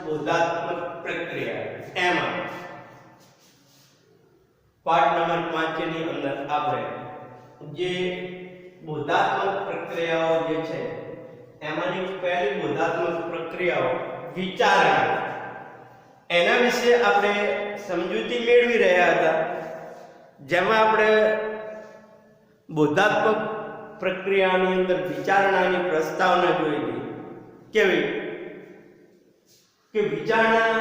બોધાત્મક પ્રક્રિયા એમાં પાઠ નંબર 5 ની અંદર આપણે જે બોધાત્મક પ્રક્રિયાઓ જે છે એમાંની પહેલી બોધાત્મક પ્રક્રિયાઓ વિચારણા, એના વિશે આપણે સમજૂતી મેળવી રહ્યા હતા, જેમાં આપણે બોધાત્મક પ્રક્રિયાની અંદર વિચારણાની પ્રસ્તાવના જોઈ હતી. કેવી કે વિચારણા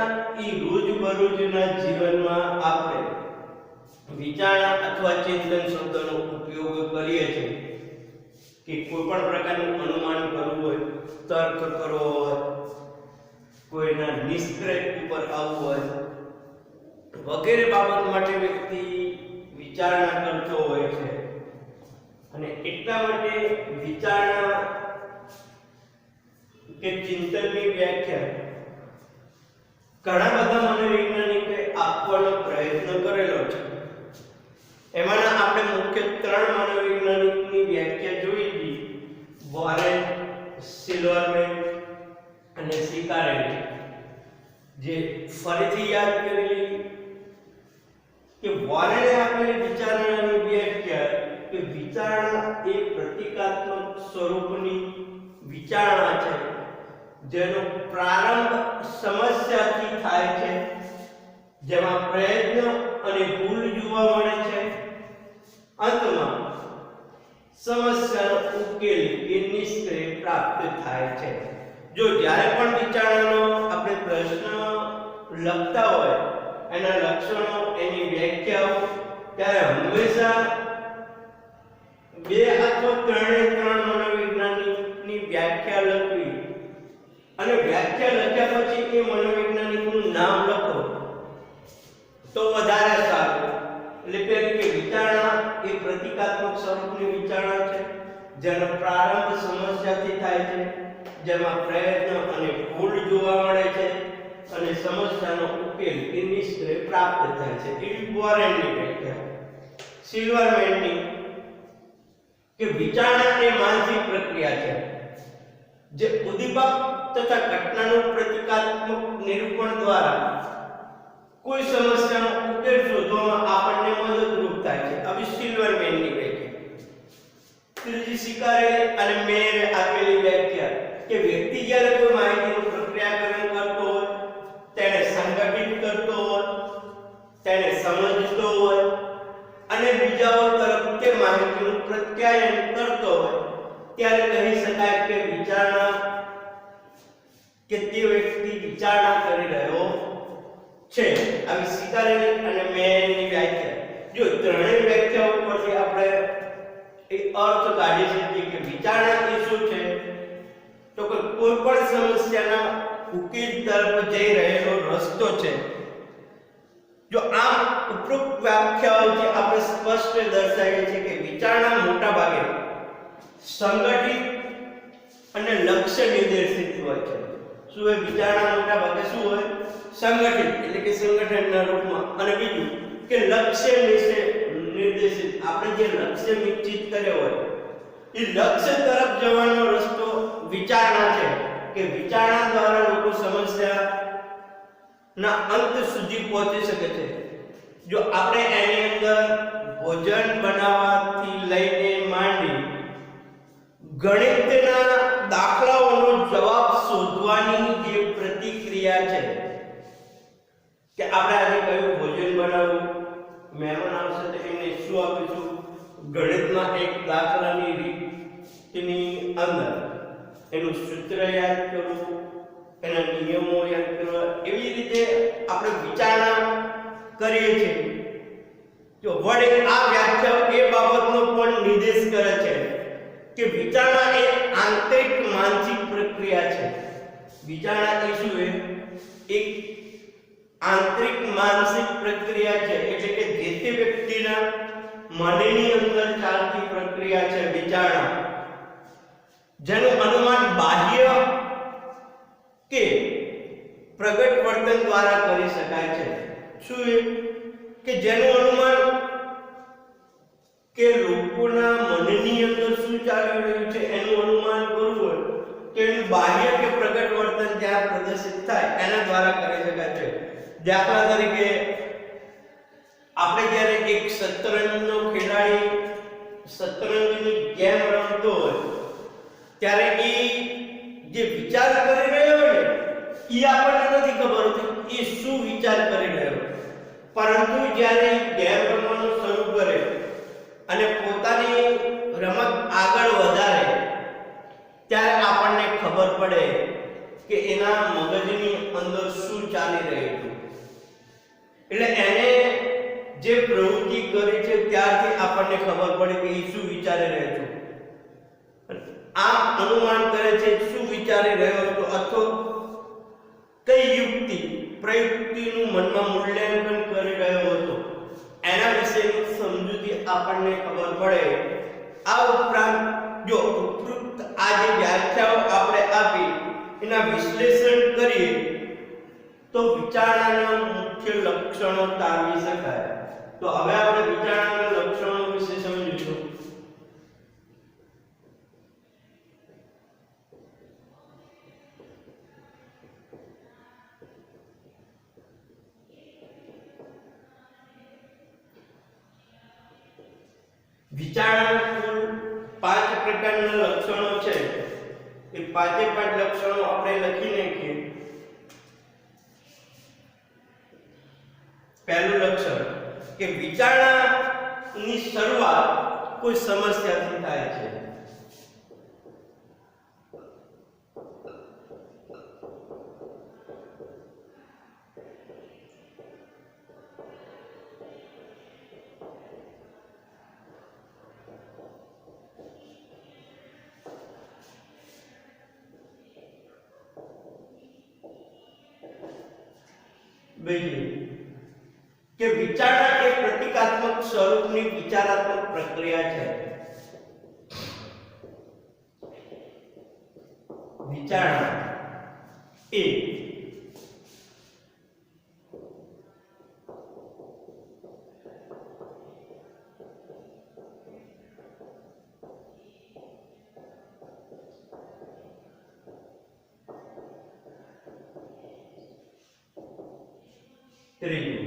એ રોજબરોજના જીવનમાં આપણે વિચારણા અથવા ચિંતન શબ્દનો ઉપયોગ કરીએ છીએ કે કોઈ પણ પ્રકારનું અનુમાન કરવું હોય, તર્ક કરવો હોય, કોઈના નિષ્કર્ષ ઉપર આવવું હોય વગેરે બાબત માટે વ્યક્તિ વિચારણા કરતો હોય છે. અને એટલા માટે વિચારણા કે ચિંતનની વ્યાખ્યા ઘણા બધા મનોવૈજ્ઞાનિકોએ આપવાનો પ્રયત્ન કરેલો છે. એમાંના આપણે મુખ્ય 3 મનોવૈજ્ઞાનિકની વ્યાખ્યા જોઈ હતી, વોરેન, સિલ્વરમેન અને સિકારેલી. જે ફરીથી યાદ કરેલી કે વોરેને આપેલી વિચારણાની વ્યાખ્યા કે વિચારણા એ પ્રતિકાત્મક સ્વરૂપની વિચારણા છે, જેનો પ્રારંભ સમસ્યાથી થાય છે, જેમાં પ્રયત્ન અને ભૂલ જોવા મળે છે, અંતમાં સમસ્યાનો ઉકેલ કે નિષ્કર્ષ પ્રાપ્ત થાય છે. જો જ્યારે પણ વિચારણાનો આપણે પ્રશ્ન લખતા હોય, એના લક્ષણો, એની વ્યાખ્યાઓ, ત્યારે હંમેશા 2 અથવા 3 મનોવૈજ્ઞાનિકની વ્યાખ્યા લખવી અને વ્યાખ્યા લખ્યા પછી એ મનોવૈજ્ઞાનિકનું નામ લખો તો વધારે સારું. એટલે કે વિચારણા એ પ્રતિકાત્મક સ્વરૂપની વિચારણા છે, જેનો પ્રારંભ સમસ્યાથી થાય છે, જેમાં પ્રયત્ન અને ભૂલ જોવા મળે છે અને સમસ્યાનો ઉકેલ કે નિષ્કર્ષ પ્રાપ્ત થાય છે. એવી વોરેનની વ્યાખ્યા. સિલ્વરમેનની કે વિચારણા એ માનસિક પ્રક્રિયા છે, જે ઉદ્દીપક તથા ઘટનાનું પ્રતિકાત્મક નિરૂપણ દ્વારા કોઈ સમસ્યાનો ઉકેલ શોધવામાં આપણને મદદરૂપ થાય છે. આવી સિલ્વરમેનની વ્યાખ્યા. ત્રીજી સિકારેલી અને મેરે આપેલી વ્યાખ્યા કે વ્યક્તિ જ્યારે કોઈ માહિતીનું પ્રક્રિયાકરણ કરતો હોય, તેને સંગઠિત કરતો હોય, તેને સમજતો હોય અને બીજાઓ તરફ તે માહિતીનું પ્રત્યાયન કરતો હોય, ત્યારે કહી શકાય કે વિચારણા કે તે વ્યક્તિ વિચારણા કરી રહ્યો છે. આવી સિકારેલી અને મેરેની વ્યાખ્યા. જો ત્રણેય વ્યાખ્યાઓ પરથી આપણે એક અર્થ કાઢી શકીએ કે વિચારણા એ શું છે, તો કે કોઈ પણ સમસ્યાના ઉકેલ તરફ જઈ રહેલો રસ્તો છે. જો આ ઉપરોક્ત વ્યાખ્યાઓથી આપણે સ્પષ્ટ દર્શાવીએ છીએ કે વિચારણા મોટા ભાગે સંગઠિત અને લક્ષ્ય નિર્દેશિત હોય છે. શું હોય વિચારણા? મોટા ભાગે શું હોય? સંગઠિત, એટલે કે સંગઠનના રૂપમાં, અને બીજું કે લક્ષ્ય નિર્દેશિત. આપણે જે લક્ષ્ય નિશ્ચિત કર્યો હોય એ લક્ષ્ય તરફ જવાનો રસ્તો વિચારણા છે. કે વિચારણા દ્વારા લોકો સમસ્યાના અંત સુધી પહોંચી શકે છે. જો આપણે એની અંદર ભોજન બનાવવાથી લઈને માંડી ગણિતના દાખલાઓનો જવાબ શોધવાની જે પ્રતિક્રિયા છે કે આપણે આજે કયું ભોજન બનાવવું, મહેમાન આવશે તો એમને શું આપીશું, ગણિતમાં એક દાખલાની રીતની અંદર એનું સૂત્ર યાદ કરવું, એના નિયમો યાદ કરવા, એવી રીતે આપણે વિચારણા કરીએ છીએ. જો વડે આ વ્યાખ્યા એ બાબતનો પણ નિર્દેશ કરે છે કે વિચારણા એ આંતરિક માનસિક પ્રક્રિયા છે. વિચારણા એ શું છે? એક આંતરિક માનસિક પ્રક્રિયા છે, એટલે કે જે તે વ્યક્તિના મનની અંદર ચાલતી પ્રક્રિયા છે વિચારણા, જેનું અનુમાન બાહ્ય કે પ્રગટ વર્તન દ્વારા કરી શકાય છે. શું કે જેનું અનુમાન કે લોકોના મનની અંદર શું ચાલી રહ્યું છે એનું અનુમાન કરવું હોય તો એનું બાહ્ય કે પ્રગટ વર્તન વિચારણા જ્યાં પ્રદર્શિત થાય એના દ્વારા કરી શકાય છે. દાખલા તરીકે આપણે જ્યારે એક શતરંજનો ખેલાડી શતરંજની ગેમ રમતો હોય ત્યારે એ જે વિચાર કરી રહ્યો હોય ને એ આપણને નથી ખબર હોતી એ શું વિચાર કરી રહ્યો, પરંતુ જ્યારે ગેમ રમવાનું શરૂ કરે અને પોતાની રમત આગળ વધારે ત્યારે આપણને ખબર પડે કે એના મગજની અંદર શું ચાલી રહ્યું છે. એટલે એને જે પ્રવૃત્તિ કરી છે ત્યારથી આપણને ખબર પડે કે એ શું વિચારી રહ્યો છે. આ અનુમાન કરે છે શું વિચારી રહ્યો હતો અથવા કઈ યુક્તિ પ્રયુક્તિનું મનમાં મૂલ્યાંકન કરી રહ્યો હતો એના વિશેની સમજૂતી આપણને ખબર પડે. આ ઉપરાંત જો ઉપરોક્ત આ જે વ્યાખ્યાઓ આપણે આપી એના વિશ્લેષણ કરીએ તો વિચારણાના મુખ્ય લક્ષણો તારવી શકાય. તો હવે આપણે વિચારણાના લક્ષણો વિશે સમજીશું. વિચારણાના કુલ 5 પ્રકારના લક્ષણો છે. એ 5 લક્ષણો આપણે લખી નાખીએ. પહેલું લક્ષણ કે વિચારણાની શરૂઆત કોઈ સમસ્યાથી થાય છે. બીજું કે વિચારણા એ પ્રતિકાત્મક સ્વરૂપની વિચારાત્મક પ્રક્રિયા છે. વિચારણા એ ત્રીજું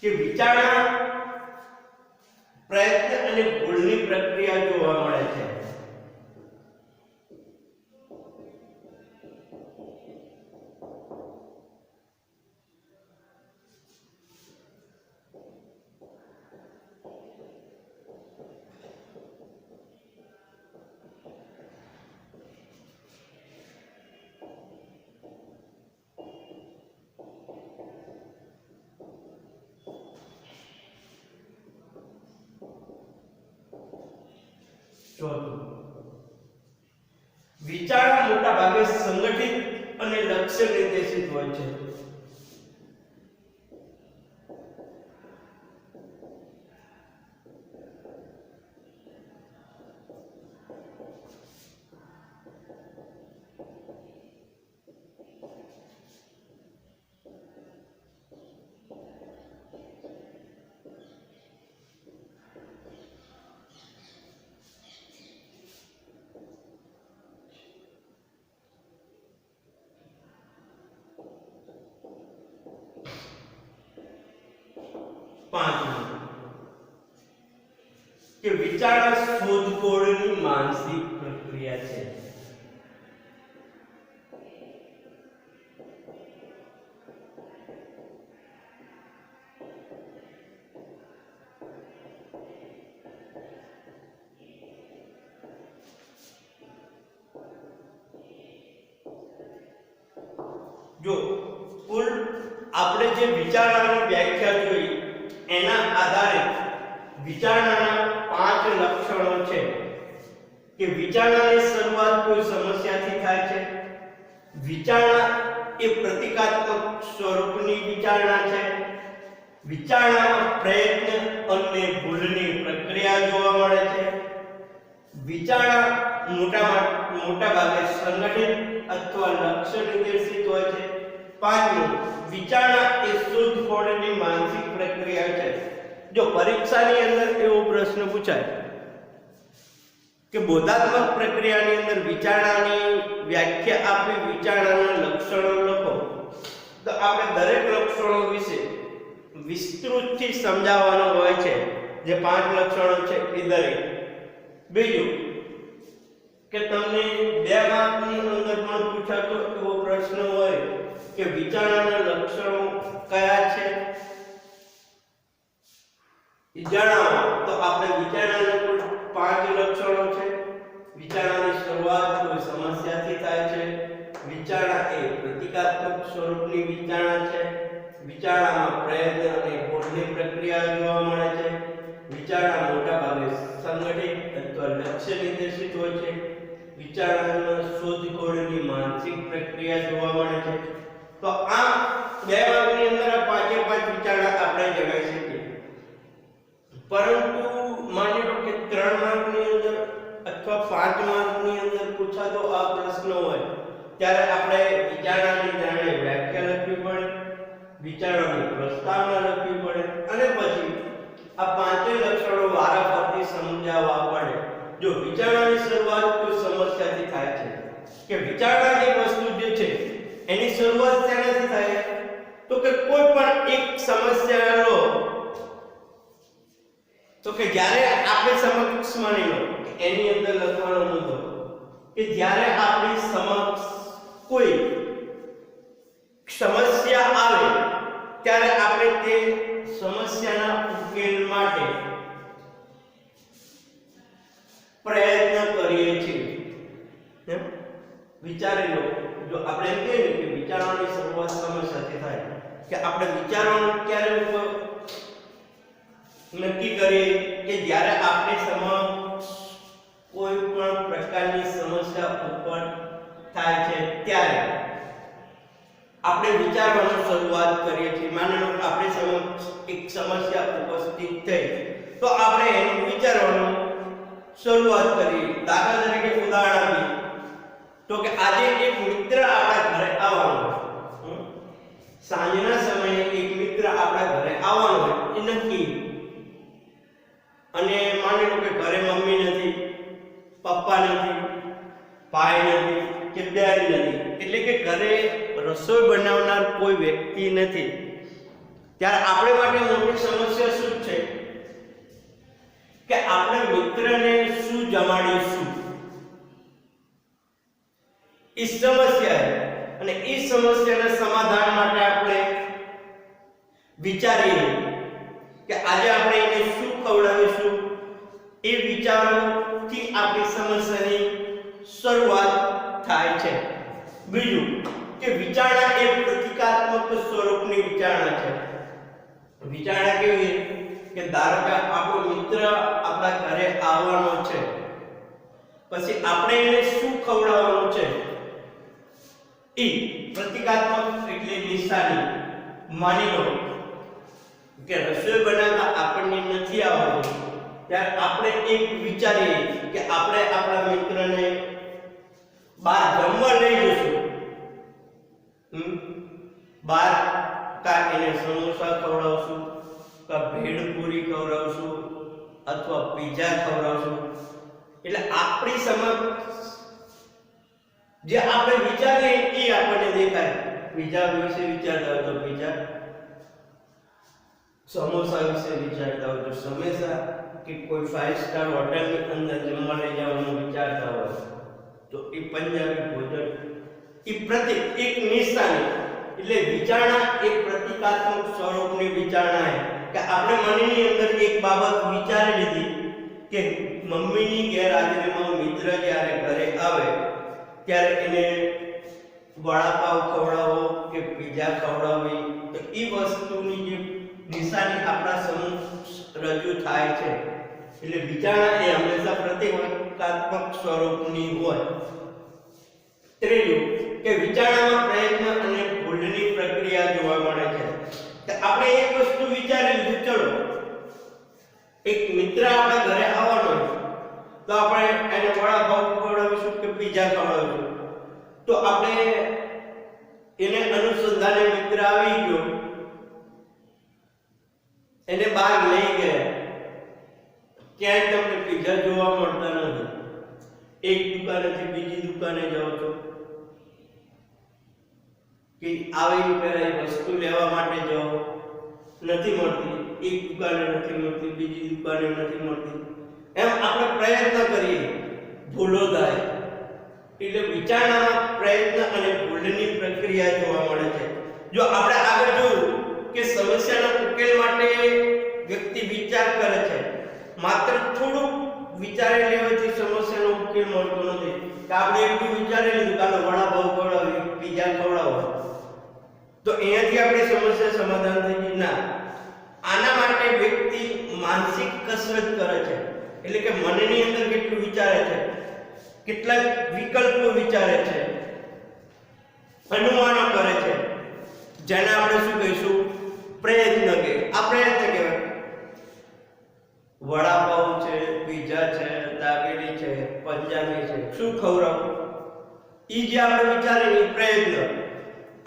કે વિચારણા પ્રયત્ન અને ભૂલની પ્રક્રિયા જોવા મળે છે. ચોથું વિચારણા મોટા ભાગે સંગઠિત અને લક્ષ્ય નિર્દેશિત હોય છે. પાંચમું કે વિચારણા શોધખોળની માનસિક પ્રક્રિયા છે. જો કુલ આપણે જે વિચારણાની વ્યાખ્યા જોઈ એના આધારે વિચારણાના 5 લક્ષણો છે કે વિચારણાની શરૂઆત કોઈ સમસ્યાથી થાય છે, વિચારણા એ પ્રતિકાત્મક સ્વરૂપની વિચારણા છે, વિચારણામાં પ્રયત્ન અને ભૂલની પ્રક્રિયા જોવા મળે છે, વિચારણા મોટા ભાગે સંગઠિત અથવા લક્ષ્ય નિર્દેશિત હોય છે, પાંચમું વિચારણા એ શોધખોળની માનસિક પ્રક્રિયા છે. જો પરીક્ષાની અંદર એવો પ્રશ્ન પૂછાય કે બોધાત્મક પ્રક્રિયાની અંદર વિચારણાની વ્યાખ્યા આપી, વિચારણાના લક્ષણો લખો. તો આપણે દરેક લક્ષણો વિશે વિસ્તૃતથી સમજાવવાનું હોય છે, જે 5 લક્ષણો છે એ દરેક. બીજું કે તમને 2 માર્કની અંદર પણ પૂછાતો એવો પ્રશ્ન હોય કે વિચારણાના લક્ષણો કયા છે જણાવો. તો આપણે વિચારણાના કુલ 5 લક્ષણો છે. વિચારણાની શરૂઆત કોઈ સમસ્યાથી થાય છે. વિચારણા એ પ્રતિકાત્મક સ્વરૂપની વિચારણા છે. વિચારણામાં પ્રયત્ન અને બોધની પ્રક્રિયા જોવા મળે છે. વિચારણા મોટા ભાગે સંગઠિત અથવા લક્ષ્ય નિર્દેશિત હોય છે. વિચારણામાં શોધખોળની માનસિક પ્રક્રિયા જોવા મળે છે. તો આ 2 માર્કની અંદર આ 5 વિચારણા આપણે જણાવી શકીએ. પરંતુ માની લો કે 3 માર્કની અંદર અથવા 5 માર્કની અંદર પૂછાતો આ પ્રશ્ન હોય ત્યારે આપણે વિચારણાની જાણે વ્યાખ્યા લખવી પડે, વિચારણાની પ્રસ્તાવના લખવી પડે અને પછી આ 5 લક્ષણો વારાફરતી સમજાવવા પડે. જો વિચારણાની શરૂઆત કોઈ સમસ્યાથી થાય છે કે વિચારણાની વસ્તુ જે છે એની શરૂઆત શેનાથી થાય તો કે કોઈ પણ એક સમસ્યા લો તો કે જ્યારે આપણે સમક્ષ માની લો કે એની અંદર લખવાનો મુદ્દો કે જ્યારે આપણી સમક્ષ કોઈ સમસ્યા આવે ત્યારે આપણે તે સમસ્યાના ઉકેલ માટે પ્રયત્ન કરીએ છીએ. વિચારી લો, જો આપણે એમ કહીએ કે વિચારવાની શરૂઆત સમસ્યાથી થાય કે આપણે વિચારવાનું ક્યારે નક્કી કરીએ કે જ્યારે આપણી સમક્ષ કોઈ પણ પ્રકારની સમસ્યા ઉત્પન્ન થાય છે ત્યારે આપણે વિચારવાની શરૂઆત કરીએ છીએ. માની લો કે આપણી સમક્ષ એક સમસ્યા ઉપસ્થિત થઈ તો આપણે એનું વિચારવાનું શરૂઆત કરીએ. દાખલા તરીકે ઉદાહરણ આપીએ તો કે આજે એક મિત્ર આપણા ઘરે આવવાનો છે. સાંજના સમયે એક મિત્ર આપણા ઘરે આવવાનો હોય એ નક્કી. અને માની લો કે ઘરે મમ્મી નથી, પપ્પા નથી, ભાઈ નથી કે બેન નથી, એટલે કે ઘરે રસોઈ બનાવનાર કોઈ વ્યક્તિ નથી. ત્યારે આપણે માટે મોટી સમસ્યા શું છે કે આપણે મિત્રને શું જમાડીશું એ સમસ્યા. અને એ સમસ્યાના સમાધાન માટે આપણે વિચારીએ કે આજે આપણે એને શું ખવડાવીશું. એ વિચારોથી આપણી સમસ્યાની શરૂઆત થાય છે. બીજું કે વિચારણા એ પ્રતિકાત્મક સ્વરૂપની વિચારણા છે. વિચારણા કેવી કે ધારો કે આપણો મિત્ર આપણા ઘરે આવવાનો છે, પછી આપણે એને શું ખવડાવવાનું છે એ પ્રતિકાત્મક એટલે નિશાની. માની લો કે રસોઈ બનાવતા આપણને નથી આવડતું ત્યારે આપણે એક વિચારીએ કે આપણે આપણા મિત્રને બહાર જમવા લઈ જઈશું. બહાર કા એને સમોસા ખવડાવશું, કા ભેળપૂરી ખવડાવશું અથવા પીઝા ખવડાવશું. એટલે આપણી સમક્ષ જે આપણે વિચારીએ એ આપણને દેખાય. પીઝા વિશે વિચારતા હોય તો પીઝા, સમોસા વિશે વિચારતા હોય તો સમોસા, કે કોઈ 5 સ્ટાર હોટલની અંદર જમવા લઈ જવાનું વિચારતા હોય તો એ પંજાબી ભોજન. એ પ્રતિક એક નિશાની એટલે વિચારણા એક પ્રતિકાત્મક સ્વરૂપની વિચારણા છે કે આપણે મનની અંદર એક બાબત વિચારી લીધી કે મમ્મીની ગેરહાજરીમાં મિત્ર જ્યારે ઘરે આવે ત્યારે એને વડાપાવ ખવડાવો કે પીઝા ખવડાવવી. તો એ વસ્તુની જે નિશાની આપણા સમક્ષ રજૂ થાય છે. એટલે વિચારણા એ હંમેશા પ્રતિકાત્મક સ્વરૂપની હોય. ત્રીજું કે વિચારણામાં પ્રયત્ન અને ભૂલની પ્રક્રિયા જોવા મળે છે. કે આપણે એક વસ્તુ વિચારી લીધું, ચલો એક મિત્ર આપણા ઘરે આવવાનો તો આપણે એને વડાપાવ ખવડાવીશું કે પીઝા ખવડાવીશું. તો આપણે એને અનુસંધાને મિત્ર આવી ગયો, એને બહાર લઈ ગયા, ક્યાંય તમને પીઝા જોવા મળતા નથી. એક દુકાનેથી બીજી દુકાને જાઓ છો કે આવી પહેલા વસ્તુ લેવા માટે જાઓ, નથી મળતી, એક દુકાને નથી મળતી, બીજી દુકાને નથી મળતી, એમ આપણે પ્રયત્ન કરીએ, ભૂલો થાય. એટલે વિચારણામાં પ્રયત્ન અને ભૂલની પ્રક્રિયા જોવા મળે છે. જો આપણે આગળ જોયું કે સમસ્યાના ઉકેલ માટે વ્યક્તિ વિચાર કરે છે, માત્ર થોડું વિચારી લેવાથી સમસ્યાનો ઉકેલ મળતો નથી. કે આપણે એટલું વિચારી લીધું કે વડાપાવ ખવડાવી, પીઝા ખવડાવો, તો અહીંયાથી આપણી સમસ્યા સમાધાન થઈ ગઈ? ના. આના માટે વ્યક્તિ માનસિક કસરત કરે છે, એટલે કે મનની અંદર કેટલું વિચારે છે, કેટલાક વિકલ્પો વિચારે છે, અનુમાનો કરે છે, જેને આપણે શું કહીશું? પ્રયત્ન કે આ પ્રયત્ન કહેવાય. વડાપાવ છે, પીઝા છે, દાબેલી છે, પંજાબી છે, શું ખવડાવું? ઈ જે આપણે વિચારીએ પ્રયત્ન.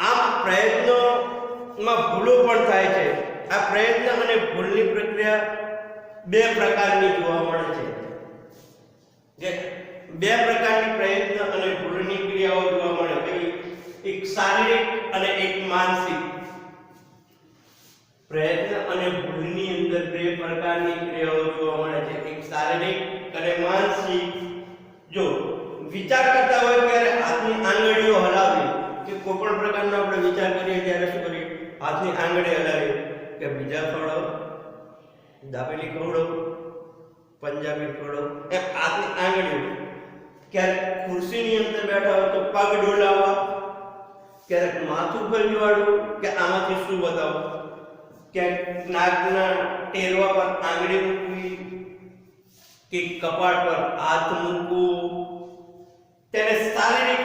આમ પ્રયત્નોમાં ભૂલો પણ થાય છે. આ પ્રયત્ન અને ભૂલની પ્રક્રિયા બે પ્રકારની જોવા મળે છે. જે બે પ્રકારની પ્રયત્ન અને ભૂલની ક્રિયાઓ જોવા મળે છે, એક શારીરિક અને એક માનસિક. પ્રયત્ન અને ભૂલની અંદર બે પ્રકારની ક્રિયાઓ જોવા મળે છે, એક શારીરિક અને માનસિક. જો વિચાર કરતા હોય ત્યારે હાથની આંગળીઓ હલાવવી, કે કોઈ પણ પ્રકારનો આપણે વિચાર કરીએ ત્યારે શું કરીએ? હાથની આંગળી હલાવીએ કે બીજા ખવડાવો, દાબેલી ખવડાવો, પંજાબી ખવડાવો, એમ હાથની આંગળીઓ. ક્યારેક ખુરશીની અંદર બેઠા હોય તો પગ ડોલાવવા, ક્યારેક માથું ફેરવાડવું કે આમાંથી શું બતાવો, ક્યાંક નાકના ટેરવા પર આંગળી મૂકવી કે કપાળ પર હાથ મૂકવું, તેને શારીરિક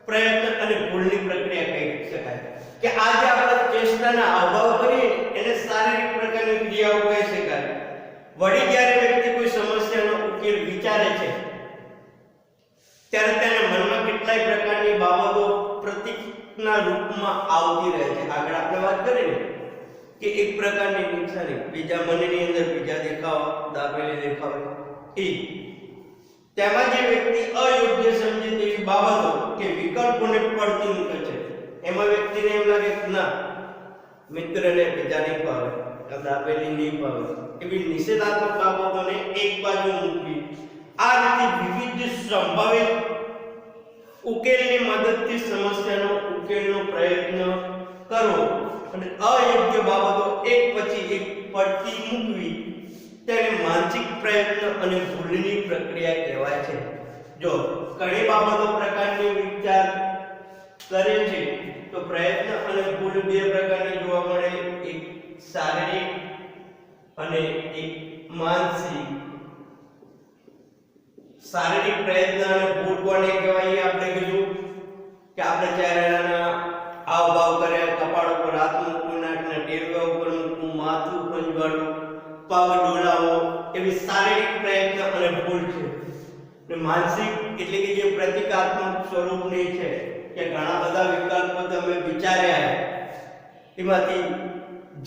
પ્રયત્ન અને ભૂલની પ્રક્રિયા કહી શકાય. કે આજે આપણે ચેષ્ટાના હાવભાવ કરીએ એને શારીરિક પ્રકારની ક્રિયાઓ કહી શકાય. વળી જ્યારે વ્યક્તિ કોઈ સમસ્યાનો ઉકેલ વિચારે છે ત્યારે તેના મનમાં કેટલાય પ્રકારની બાબતો પ્રતીકના રૂપમાં આવતી રહે છે. આગળ આપણે વાત કરી ને કે એક પ્રકારની નિશાની, બીજા મનની અંદર બીજા દેખાવ, દાબેલી દેખાવ, એ તેમાં જે વ્યક્તિ અયોગ્ય સમજે તેવી બાબતો કે વિકલ્પોને પડતી મૂકે છે, એમાં વ્યક્તિને એમ લાગે કે ના, મિત્રને બીજા નહીં ભાવે, દાબેલી નહીં ભાવે, એવી નિષેધાત્મક બાબતોને એક બાજુ મૂકવી. આ રીતે વિવિધ સંભવિત ઉકેલની મદદથી સમસ્યાનો ઉકેલનો પ્રયત્ન કરવો અને અયોગ્ય બાબતો એક પછી એક પડતી મૂકવી, તેને માનસિક પ્રયત્ન અને ભૂલની પ્રક્રિયા કહેવાય છે. જો ઘણી બાબતો પ્રકારની વિચાર કરે છે તો પ્રયત્ન અને ભૂલ બે પ્રકારની જોવા મળે, એક શારીરિક અને એક માનસિક. શારીરિક પ્રયત્ન અને ભૂલ કોને કહેવાય? આપણે કીધું કે આપણે ચહેરાના હાવભાવ કર્યા, કપાળ ઉપર હાથ મૂકવું, નાકના ટેરવા ઉપર મૂકવું, માથું ખંજવાળવું, પગ ડોલાવો, એવી શારીરિક પ્રયત્ન અને ભૂલ છે. અને માનસિક એટલે કે જે પ્રતિકાત્મક સ્વરૂપની છે, કે ઘણા બધા વિકલ્પો તમે વિચાર્યા, એમાંથી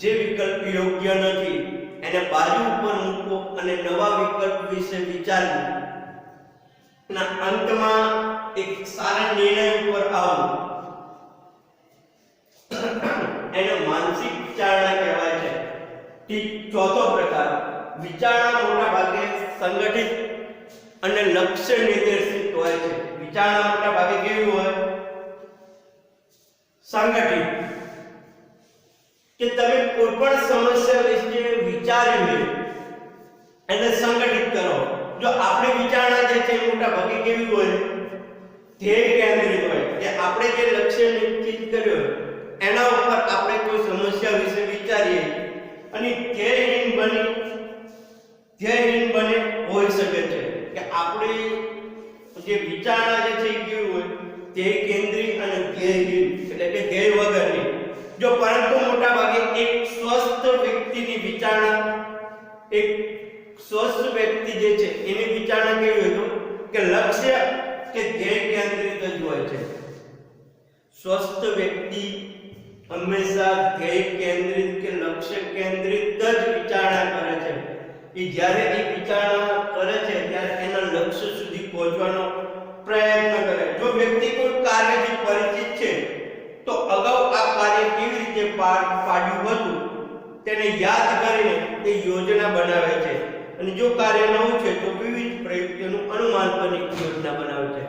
જે વિકલ્પ યોગ્ય નથી એને બાજુ ઉપર મૂકવો અને નવા વિકલ્પ વિશે વિચારવું. ના અંતમાં એક સારા નિર્ણય ઉપર આવવું, એને માનસિક વિચારણા કહેવાય છે. ચોથો પ્રકાર વિચારણા મોટા ભાગે સંગઠિત અને લક્ષ્ય નિર્દેશિત હોય છે. વિચારણા મોટા ભાગે કેવી હોય? સંગઠિત. કે તમે કોઈ પણ સમસ્યા વિશે વિચારીને એને સંગઠિત કરો. જો આપણી વિચારણા જે છે મોટા ભાગે કેવી હોય? ધ્યેય કેન્દ્રિત હોય. કે આપણે જે લક્ષ્ય નિશ્ચિત કર્યો એના ઉપર આપણે કોઈ સમસ્યા વિશે વિચારીએ અને ધ્યેયહીન બને હોઈ શકે છે. કે આપણે જે વિચારણા જે છે કેવી હોય? ધ્યેય કેન્દ્રિત અને ધ્યેયહીન, એટલે કે ધ્યેય વગરની. જો પરંતુ મોટા ભાગે એક સ્વસ્થ વ્યક્તિની વિચારણા, એક સ્વસ્થ વ્યક્તિ જે છે એની વિચારણા કેવી હોય? કે લક્ષ્ય કે ધ્યેય કેન્દ્રિત જ હોય છે. સ્વસ્થ વ્યક્તિ હંમેશા ધ્યેય કેન્દ્રિત કે લક્ષ્ય કેન્દ્રિત જ વિચારણા કરે છે. એ જ્યારે એ વિચારણા કરે છે ત્યારે એના લક્ષ્ય પાડ્યું હતું તેને યાદ કરીને તે યોજના બનાવે છે, અને જો કાર્ય નવું છે તો વિવિધ પ્રયુક્તિઓનું અનુમાન કરીને યોજના બનાવે છે.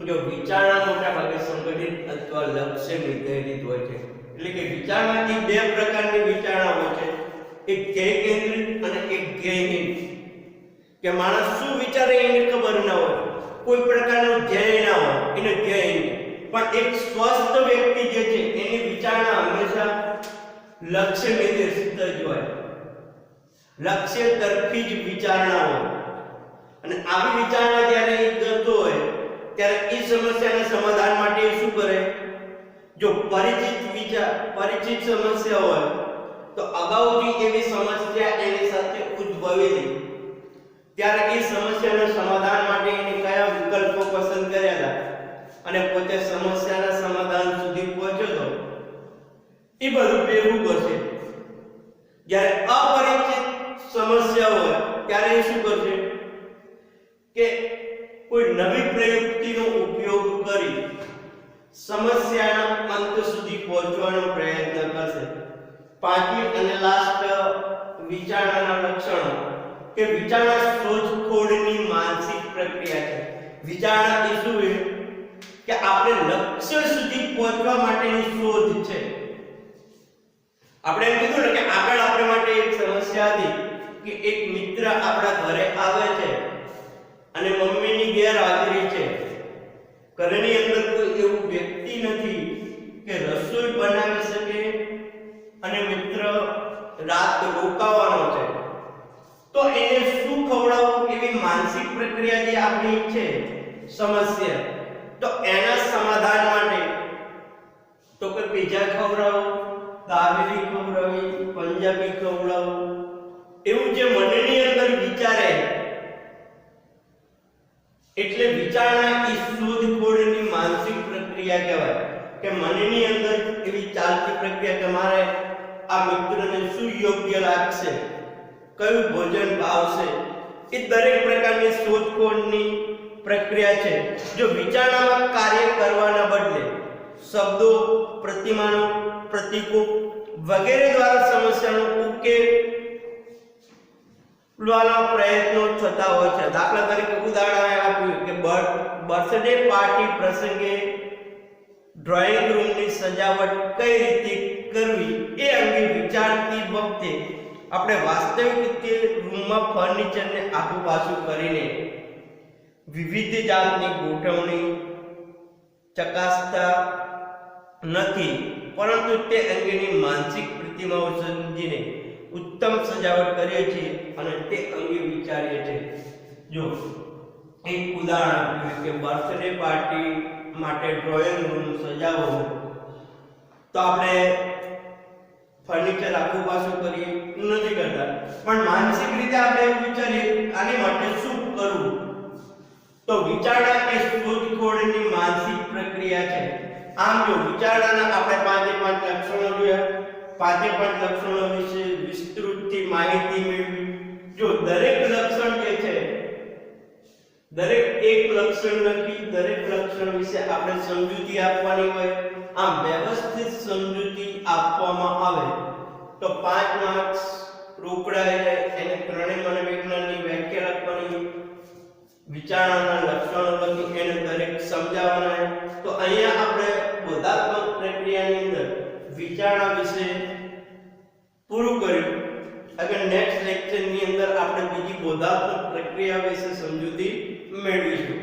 જો વિચારણા મોટા ભાગે સંગઠિત અથવા લક્ષ્ય નિર્ધારિત હોય છે. એટલે કે વિચારણાથી બે પ્રકારની વિચારણા હોય છે, એક ધ્યેય કેન્દ્રિત અને એક ધ્યેયહીન. કે માણસ શું વિચારે એને ખબર ના હોય, કોઈ પ્રકારનું ધ્યેય ના હોય, એને ધ્યેય. પણ એક સ્વસ્થ વ્યક્તિ જે છે એની વિચારણા હંમેશા લક્ષ્ય નિર્દેશિત જ હોય, લક્ષ્ય તરફી જ વિચારણા હોય. અને આવી વિચારણા જ્યારે એ કરતો હોય ત્યારે એ સમસ્યાના સમાધાન માટે શું કરે? જો પરિચિત સમસ્યા હોય તો અગાઉથી એવી સમસ્યા એની સાથે ઉદ્ભવેલી, ત્યારે એ સમસ્યાના સમાધાન માટે એને કયા વિકલ્પો પસંદ કર્યા અને પોતે સમસ્યાના સમાધાન સુધી પહોંચ્યો તો એ બધું ભેગું કરશે. જ્યારે અપરિચિત સમસ્યા હોય ત્યારે એ શું કરશે કે કોઈ નવી પ્રયુક્તિનો ઉપયોગ કરી સમસ્યાના અંત સુધી પહોંચવાનો પ્રયત્ન કરશે. પાંચમી અને લાસ્ટ વિચારણાના લક્ષણો કે વિચારણા શોધખોળની માનસિક પ્રક્રિયા છે. વિચારણા એ શું છે કે આપણે લક્ષ્ય સુધી પહોંચવા માટેની શોધ છે. આપણે એમ કીધું ને કે આગળ આપણે માટે એક સમસ્યા હતી કે એક મિત્ર આપણા ઘરે આવે છે અને મમ્મીની ગેરહાજરી છે. ઘરની અંદર કોઈ એવું વ્યક્તિ નથી કે રસોઈ બનાવી શકે અને મિત્ર રાત રોકાવાનો છે, તો એને શું ખવડાવવું એવી માનસિક પ્રક્રિયા જે આપણી છે સમસ્યા, તો એના સમાધાન માટે તો કે પીઝા ખવડાવો, દાબેલી ખવડાવી, પંજાબી ખવડાવો, એવું જે મનની અંદર વિચારે. એટલે વિચારણા એ શોધખોળની માનસિક પ્રક્રિયા કહેવાય કે મનની અંદર એવી ચાલતી પ્રક્રિયા કે મારે આ મિત્રને શું યોગ્ય લાગશે, કયું ભોજન ભાવશે, એ દરેક પ્રકારની શોધખોળની પ્રક્રિયા છે. જો વિચારણામાં કાર્ય કરવાના બદલે શબ્દો, પ્રતિમાનો, પ્રતીકો વગેરે દ્વારા સમસ્યાનો ઉકેલ લાવવાના પ્રયત્નો થતા હોય છે. દાખલા તરીકે ઉદાહરણ આપ્યું કે બર્થડે પાર્ટી પ્રસંગે ડ્રોઈંગ રૂમની સજાવટ કઈ રીતે કરવી એ અંગે વિચારતી વખતે આપણે વાસ્તવિક રીતે રૂમમાં ફર્નિચરને આખું પાછું કરીને વિવિધ જાતની ગોઠવણી ચકાસતા નથી, પરંતુ તે અંગેની માનસિક પ્રતિમાઓ સમજીને ઉત્તમ સજાવટ કરીએ છીએ અને તે અંગે વિચારીએ છીએ. જો એક ઉદાહરણ આપ્યું કે બર્થડે પાર્ટી માટે ડ્રોઈંગ રૂમ સજાવો, તો આપણે ફર્નિચર આખું પાછું કરીએ નથી કરતા, પણ માનસિક રીતે આપણે એવું વિચારીએ આની માટે શું કરવું. તો વિચારણા એ શોધખોળની માનસિક પ્રક્રિયા છે. આમ જો વિચારણાના આપણે પાંચે પાંચ લક્ષણો જોયા, પાંચે પાંચ લક્ષણો વિશે વિસ્તૃતથી માહિતી મેળવી. જો દરેક લક્ષણ જે છે, દરેક એક લક્ષણ લખી દરેક લક્ષણ વિશે આપણે સમજૂતી આપવાની હોય. આમ વ્યવસ્થિત સમજૂતી આપવામાં આવે તો 5 માર્ક્સ રોકડાઈ જાય. એને ત્રણેય મનોવિજ્ઞાનની વ્યાખ્યા લખવાની, વિચારણાના લક્ષણો લખી એને દરેક સમજાવવાના. તો અહીંયા આપણે બોધાત્મક પ્રક્રિયાની અંદર વિચારણા વિશે પૂરું કર્યું. અગર નેક્સ્ટ લેક્ચરની અંદર આપણે બીજી બોધાત્મક પ્રક્રિયા વિશે સમજૂતી મેળવીશું.